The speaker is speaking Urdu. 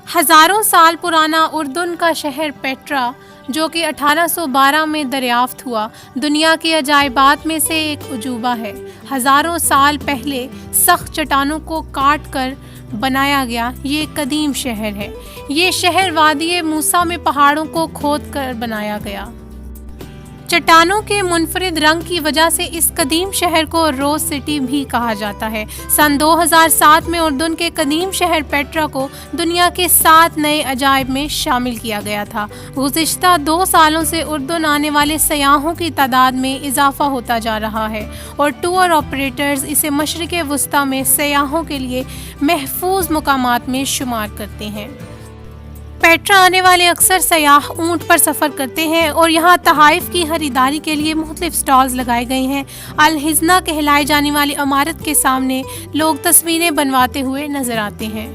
ہزاروں سال پرانا اردن کا شہر پیٹرا، جو کہ 1812 میں دریافت ہوا، دنیا کے عجائبات میں سے ایک عجوبہ ہے۔ ہزاروں سال پہلے سخت چٹانوں کو کاٹ کر بنایا گیا یہ قدیم شہر ہے۔ یہ شہر وادی موسیٰ میں پہاڑوں کو کھود کر بنایا گیا۔ چٹانوں کے منفرد رنگ کی وجہ سے اس قدیم شہر کو روز سٹی بھی کہا جاتا ہے۔ سن 2007 میں اردن کے قدیم شہر پیٹرا کو دنیا کے 7 نئے عجائب میں شامل کیا گیا تھا۔ گزشتہ 2 سالوں سے اردن آنے والے سیاحوں کی تعداد میں اضافہ ہوتا جا رہا ہے اور ٹور آپریٹرز اسے مشرق وسطیٰ میں سیاحوں کے لیے محفوظ مقامات میں شمار کرتے ہیں۔ پیٹرا آنے والے اکثر سیاح اونٹ پر سفر کرتے ہیں اور یہاں تحائف کی خریداری کے لیے مختلف سٹالز لگائے گئے ہیں۔ الحزنہ کہلائی جانے والی عمارت کے سامنے لوگ تصویریں بنواتے ہوئے نظر آتے ہیں۔